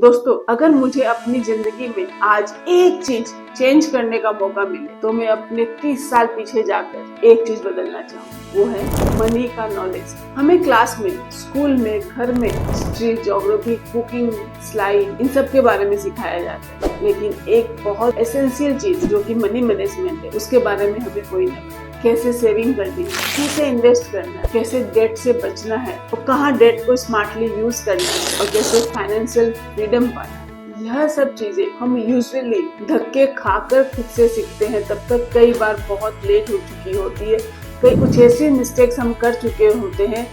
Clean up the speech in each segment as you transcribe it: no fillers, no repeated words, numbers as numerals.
दोस्तों, अगर मुझे अपनी जिंदगी में आज एक चीज चेंज करने का मौका मिले तो मैं अपने 30 साल पीछे जाकर एक चीज बदलना चाहूँ। वो है मनी का नॉलेज। हमें क्लास में, स्कूल में, घर में हिस्ट्री, ज्योग्राफी, कुकिंग, सिलाई, इन सब के बारे में सिखाया जाता है, लेकिन एक बहुत एसेंशियल चीज जो कि मनी मैनेजमेंट है, उसके बारे में हमें कोई नहीं पता। कैसे सेविंग करनी है, कैसे इन्वेस्ट करना है, कैसे डेट से बचना है और कहाँ डेट को स्मार्टली यूज करना है और कैसे फाइनेंशियल फ्रीडम पाना है। यह सब चीजें हम यूजुअली धक्के खाकर खुद से सीखते हैं। तब तक कई बार बहुत लेट हो चुकी होती है। कई कुछ ऐसे मिस्टेक्स हम कर चुके होते हैं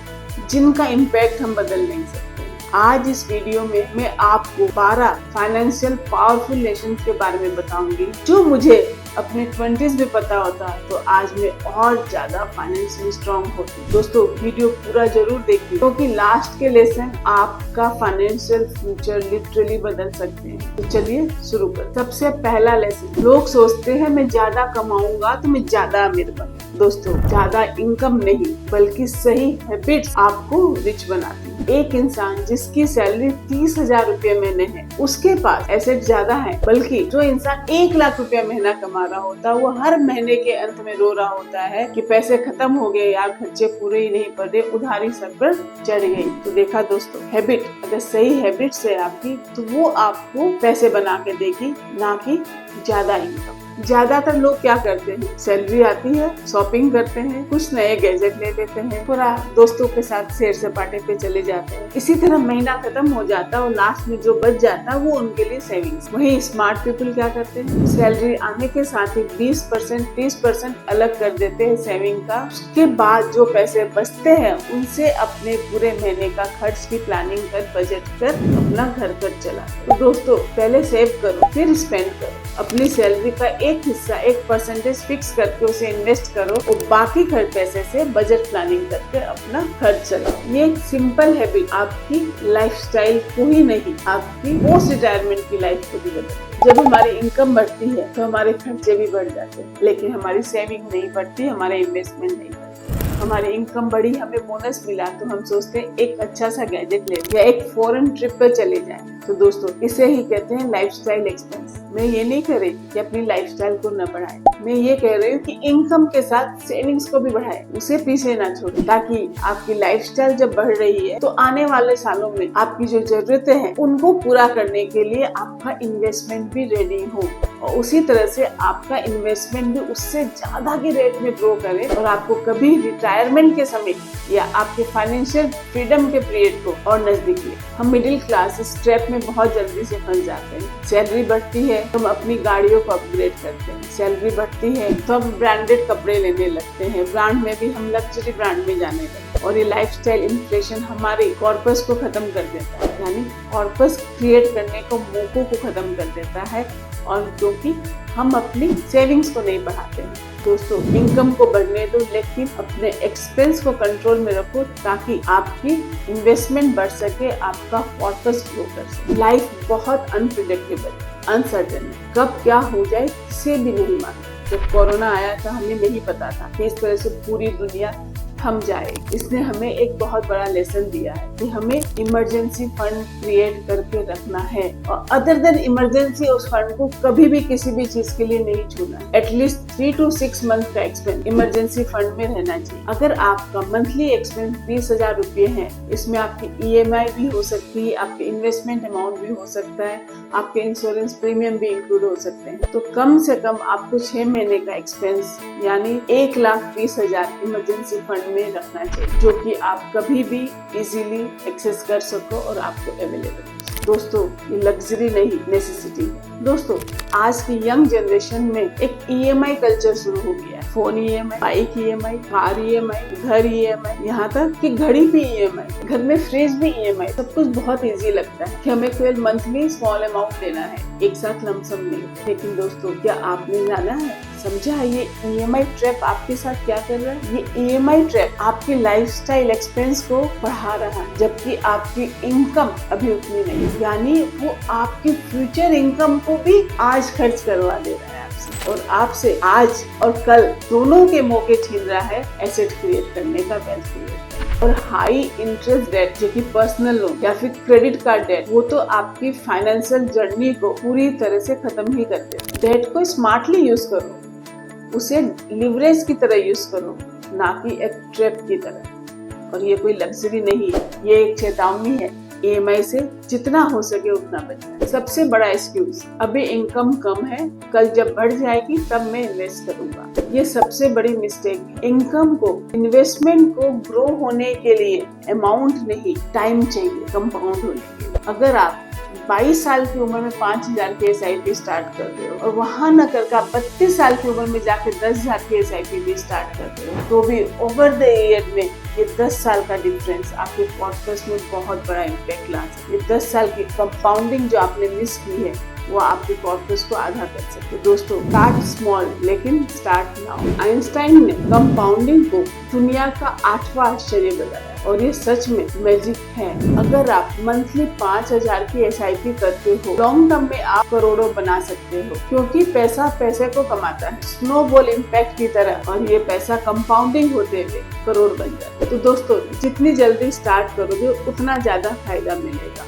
जिनका इम्पैक्ट हम बदल नहीं सकते। आज इस वीडियो में मैं आपको 12 फाइनेंशियल पावरफुल लेसन के बारे में बताऊंगी जो मुझे अपने 20s में पता होता तो आज मैं और ज्यादा फाइनेंशियली स्ट्रांग होती। दोस्तों, वीडियो पूरा जरूर देखिए क्योंकि लास्ट के लेसन आपका फाइनेंशियल फ्यूचर लिटरली बदल सकते हैं। तो चलिए शुरू कर। सबसे पहला लेसन, लोग सोचते हैं मैं ज्यादा कमाऊंगा तो मैं ज्यादा अमीर बनूंगा। दोस्तों, ज्यादा इनकम नहीं बल्कि सही हैबिट्स आपको रिच बनाती है। एक इंसान जिसकी सैलरी 30,000 रुपए महीने है, उसके पास एसेट ज्यादा है, बल्कि जो इंसान 1 लाख रुपया महीना कमा रहा होता है, वो हर महीने के अंत में रो रहा होता है कि पैसे खत्म हो गए यार, खर्चे पूरे ही नहीं पड़ रहे, उधारी सर पर चढ़ गई। तो देखा दोस्तों, हैबिट अगर सही हैबिट है आपकी तो वो आपको पैसे बना के देगी, ना कि ज्यादा इनकम। ज्यादातर लोग क्या करते हैं, सैलरी आती है, शॉपिंग करते हैं, कुछ नए गैजेट ले लेते हैं, पूरा दोस्तों के साथ सैर सपाटे पे चले जाते हैं। इसी तरह महीना खत्म हो जाता है और लास्ट में जो बच जाता है वो उनके लिए सेविंग्स। वहीं स्मार्ट पीपल क्या करते हैं, सैलरी आने के साथ ही 20% 30% अलग कर देते हैं सेविंग का। उसके बाद जो पैसे बचते हैं उनसे अपने पूरे महीने का खर्च की प्लानिंग कर, बजट कर अपना घर पर चला। तो दोस्तों, पहले सेव करो फिर स्पेंड करो। अपनी सैलरी का एक हिस्सा, 1% फिक्स करके उसे इन्वेस्ट करो और बाकी पैसे से बजट प्लानिंग करके अपना खर्च चलाओ। ये एक सिंपल हैबिट आपकी लाइफस्टाइल को ही नहीं, आपकी पोस्ट रिटायरमेंट की लाइफ को भी बदले। जब हमारी इनकम बढ़ती है तो हमारे खर्चे भी बढ़ जाते हैं, लेकिन हमारी सेविंग नहीं बढ़ती, हमारे इन्वेस्टमेंट नहीं बढ़ती। हमारी इनकम बढ़ी, हमें बोनस मिला तो हम सोचते हैं एक अच्छा सा गैजेट ले या एक फॉरेन ट्रिप पर चले जाएं। तो दोस्तों, इसे ही कहते हैं लाइफस्टाइल एक्सपेंस। मैं ये नहीं कह रही कि अपनी लाइफस्टाइल को न बढ़ाएं, मैं ये कह रही हूँ कि इनकम के साथ सेविंग्स को भी बढ़ाएं, उसे पीछे ना छोड़ें, ताकि आपकी लाइफस्टाइल जब बढ़ रही है तो आने वाले सालों में आपकी जो जरूरतें हैं उनको पूरा करने के लिए आपका इन्वेस्टमेंट भी रेडी हो और उसी तरह से आपका इन्वेस्टमेंट भी उससे ज्यादा के रेट में ग्रो करे और आपको कभी रिटायरमेंट के समय या आपके फाइनेंशियल फ्रीडम के पीरियड को और नजदीक ले। हम मिडिल क्लास इस ट्रैप में बहुत जल्दी से फंस जाते हैं। सैलरी बढ़ती है तो हम अपनी गाड़ियों को अपग्रेड करते हैं, सैलरी बढ़ती है तो हम ब्रांडेड कपड़े लेने लगते हैं, ब्रांड में भी हम लग्जरी ब्रांड में जाने लगते हैं और ये लाइफस्टाइल इन्फ्लेशन हमारे कॉर्पस को खत्म कर देता है, यानी कॉर्पस क्रिएट करने को मौकों को खत्म कर देता है और क्योंकि हम अपनी सेविंग्स को नहीं बढ़ाते हैं। दोस्तों, इनकम को बढ़ने दो लेकिन अपने एक्सपेंस को कंट्रोल में रखो ताकि आपकी इन्वेस्टमेंट बढ़ सके, आपका कॉर्पस ग्रो कर सके। लाइफ बहुत अनप्रिडिक्टेबल, अनसर्टेन है, कब क्या हो जाए किसी भी नहीं मालूम। जब कोरोना आया था हमें नहीं पता था कि इस तरह से पूरी दुनिया थम जाए। इसने हमें एक बहुत बड़ा लेसन दिया है कि हमें इमरजेंसी फंड क्रिएट करके रखना है और अदर देन इमरजेंसी उस फंड को कभी भी किसी भी चीज के लिए नहीं छूना। एटलीस्ट 3 to 6 मंथ का एक्सपेंस इमरजेंसी फंड में रहना चाहिए। अगर आपका मंथली एक्सपेंस 20,000 रुपये है, इसमें आपकी EMI भी हो सकती है, आपके इन्वेस्टमेंट अमाउंट भी हो सकता है, आपके इंश्योरेंस प्रीमियम भी इंक्लूड हो सकते हैं, तो कम से कम आपको 6 महीने का एक्सपेंस यानी 1,20,000 इमरजेंसी फंड में रखना चाहिए, जो कि आप कभी भी इजीली एक्सेस कर सको और आपको अवेलेबल हो। दोस्तों, ये लग्जरी नहीं, नेसेसिटी है। दोस्तों, आज की यंग जनरेशन में एक EMI कल्चर शुरू हो गया है। Phone EMI, bike EMI, car EMI, घर EMI, यहाँ तक कि घड़ी भी EMI, घर में फ्रिज भी EMI। सब कुछ बहुत इजी लगता है कि हमें केवल मंथली स्मॉल अमाउंट देना है, एक साथ लमसम नहीं। लेकिन दोस्तों, क्या आपने जाना है, समझा है ये EMI ट्रैप आपके साथ क्या कर रहा है? ये EMI ट्रैप आपकी लाइफस्टाइल एक्सपेंस को बढ़ा रहा है, जबकि आपकी इनकम अभी उतनी नहीं, यानी वो आपकी फ्यूचर इनकम को भी आज खर्च करवा दे रहा है आपसे, और आपसे आज और कल दोनों के मौके छीन रहा है एसेट क्रिएट करने का, वेल्थ क्रिएट करने का। और हाई इंटरेस्ट डेट जो कि पर्सनल लोन या फिर क्रेडिट कार्ड डेट, वो तो आपकी फाइनेंशियल जर्नी को पूरी तरह से खत्म ही कर देते। डेट को स्मार्टली यूज करो, उसे लिवरेज की तरह यूज करो, ना कि एक ट्रैप की तरह। और ये कोई लग्जरी नहीं है, ये एक चेतावनी है। EMI से जितना हो सके उतना बचाएं। सबसे बड़ा एक्सक्यूज, अभी इनकम कम है, कल जब बढ़ जाएगी तब मैं इन्वेस्ट करूंगा, ये सबसे बड़ी मिस्टेक है। इनकम को, इन्वेस्टमेंट को ग्रो होने के लिए अमाउंट नहीं, टाइम चाहिए कंपाउंड होने के लिए। अगर आप 22 साल की उम्र में 5,000 की SIP स्टार्ट करते हो और वहां न करके आप 32 साल की उम्र में जाके 10,000 की SIP भी स्टार्ट करते हो, तो भी ओवर द ईयर में ये 10 साल का डिफरेंस आपके पॉडकास्ट में बहुत बड़ा इम्पैक्ट ला सकता है। ये 10 साल की कंपाउंडिंग जो आपने मिस की है, वो आपके पॉडकास्ट को आधा कर सकते हैं। दोस्तों, स्टार्ट स्मॉल लेकिन स्टार्ट नाउ। आइंस्टाइन ने कंपाउंडिंग को दुनिया का 8वां आश्चर्य बताया और ये सच में मैजिक है। अगर आप मंथली 5,000 की SIP करते हो, लॉन्ग टर्म में आप करोड़ों बना सकते हो, क्योंकि पैसा पैसे को कमाता है, स्नोबॉल इम्पैक्ट की तरह, और ये पैसा कंपाउंडिंग होते हुए करोड़ बन जाता है। तो दोस्तों, जितनी जल्दी स्टार्ट करोगे उतना ज्यादा फायदा मिलेगा।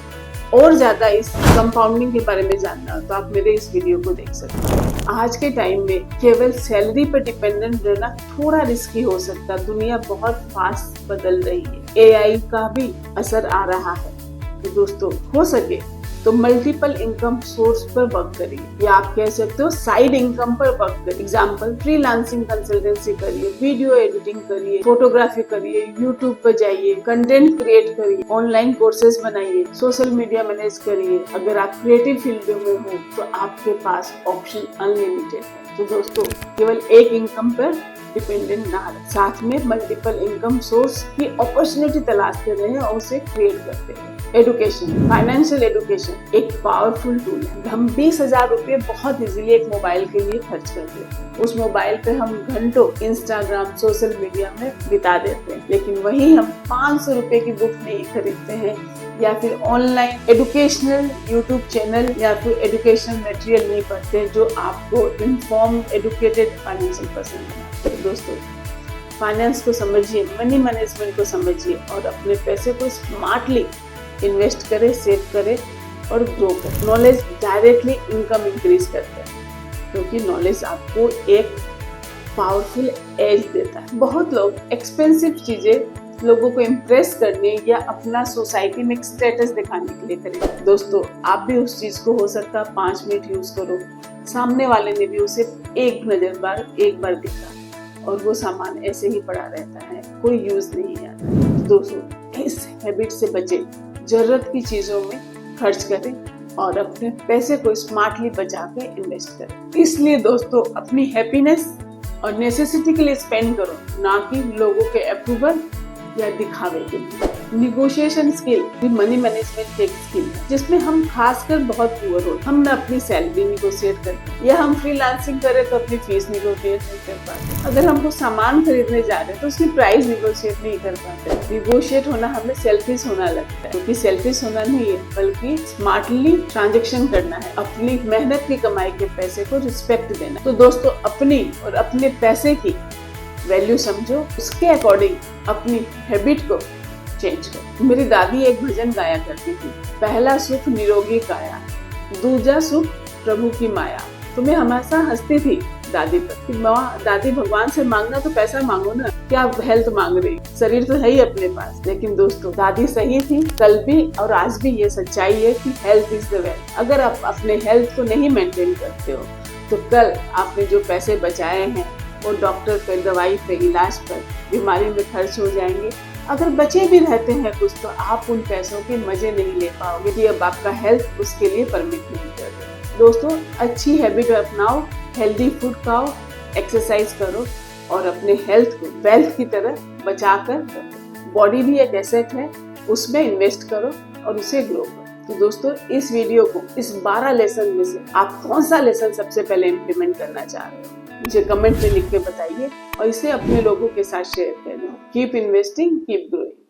और ज्यादा इस कंपाउंडिंग के बारे में जानना हो तो आप मेरे इस वीडियो को देख सकते हैं। आज के टाइम में केवल सैलरी पर डिपेंडेंट रहना थोड़ा रिस्की हो सकता है। दुनिया बहुत फास्ट बदल रही है, AI का भी असर आ रहा है। तो दोस्तों, हो सके तो मल्टीपल इनकम सोर्स पर वर्क करिए, या आप कह सकते हो साइड इनकम पर वर्क करिए। एग्जाम्पल, फ्रीलांसिंग कंसल्टेंसी करिए, वीडियो एडिटिंग करिए, फोटोग्राफी करिए, यूट्यूब पर जाइए, कंटेंट क्रिएट करिए, ऑनलाइन कोर्सेज बनाइए, सोशल मीडिया मैनेज करिए। अगर आप क्रिएटिव फील्ड में हो तो आपके पास ऑप्शन अनलिमिटेड है। तो दोस्तों, केवल एक इनकम पर डिपेंडेंट ना रहे, साथ में मल्टीपल इनकम सोर्स की अपॉर्चुनिटी तलाशते रहे और उसे क्रिएट करते हैं। एडुकेशन, फाइनेंशियल एडुकेशन एक पावरफुल टूल है। हम 20,000 रुपये बहुत इजीली एक मोबाइल के लिए खर्च करते हैं। उस मोबाइल पे हम घंटों इंस्टाग्राम, सोशल मीडिया में बिता देते हैं, लेकिन वही हम 500 रुपए की बुक नहीं खरीदते हैं, या फिर ऑनलाइन एडुकेशनल यूट्यूब चैनल या फिर एडुकेशनल मटेरियल नहीं पढ़ते हैं जो आपको इन्फॉर्म्ड, एडुकेटेड फाइनेंशियल पर्सन बनाते हैं। दोस्तों, फाइनेंस को समझिए, मनी मैनेजमेंट को समझिए और अपने पैसे को स्मार्टली इन्वेस्ट करें, सेव करें और ग्रो करें। नॉलेज डायरेक्टली इनकम इंक्रीज करता है, क्योंकि नॉलेज आपको एक पावरफुल एज देता है। बहुत लोग एक्सपेंसिव चीजें लोगों को इम्प्रेस करने या अपना सोसाइटी में एक स्टेटस दिखाने के लिए करें। दोस्तों, आप भी उस चीज को हो सकता है 5 मिनट यूज करो, सामने वाले ने भी उसे एक बार देखा और वो सामान ऐसे ही पड़ा रहता है, कोई यूज नहीं है। दोस्तों, इस हैबिट से बचे, जरूरत की चीजों में खर्च करें और अपने पैसे को स्मार्टली बचा के इन्वेस्ट करें। इसलिए दोस्तों, अपनी हैप्पीनेस और नेसेसिटी के लिए स्पेंड करो, ना कि लोगों के अप्रूवल या दिखावे के लिए। निगोशिएशन स्किल भी मनी मैनेजमेंट की एक स्किल है, जिसमें हम खासकर बहुत पुअर हो, हम न अपनी सैलरी निगोशिएट करते या हम फ्रीलांसिंग करें तो अपनी फीस निगोशिएट नहीं कर पाते। अगर हमको सामान खरीदने जा रहे हैं तो उसकी प्राइस निगोशिएट नहीं कर पाते। निगोशिएट होना हमें सेल्फिश होना लगता है, क्योंकि सेल्फिश होना नहीं है, बल्कि स्मार्टली ट्रांजेक्शन करना है, अपनी मेहनत की कमाई के पैसे को रिस्पेक्ट देना। तो दोस्तों, अपनी और अपने पैसे की वैल्यू समझो, उसके अकॉर्डिंग अपनी हैबिट को चेंज करो। मेरी दादी एक भजन गाया करती थी, पहला सुख निरोगी काया, दूजा सुख प्रभु की माया। तो मैं हमेशा हंसती थी दादी पर कि दादी, भगवान से मांगना तो पैसा मांगो ना, क्या हेल्थ मांग रही, शरीर तो है ही अपने पास। लेकिन दोस्तों, दादी सही थी, कल भी और आज भी ये सच्चाई है कि हेल्थ इज द वेल्थ। अगर आप अपने हेल्थ को नहीं मेंटेन करते हो तो कल आपने जो पैसे बचाए हैं वो डॉक्टर पे, दवाई पे, इलाज पर, बीमारी में खर्च हो जाएंगे। अगर बचे भी रहते हैं कुछ, तो आप उन पैसों के मजे नहीं ले पाओगे कि अब आपका हेल्थ उसके लिए परमिट नहीं कर रहा। दोस्तों, अच्छी हैबिट अपनाओ, हेल्दी फूड खाओ, एक्सरसाइज करो और अपने हेल्थ को वेल्थ की तरह बचा कर रखो। बॉडी भी एक एसेट है, उसमें इन्वेस्ट करो और उसे ग्रो करो। तो दोस्तों, इस वीडियो को, इस 12 लेसन में से आप कौन सा लेसन सबसे पहले इम्प्लीमेंट करना चाह रहे हो, मुझे कमेंट में लिख के बताइए और इसे अपने लोगों के साथ शेयर करें। Keep investing, keep growing.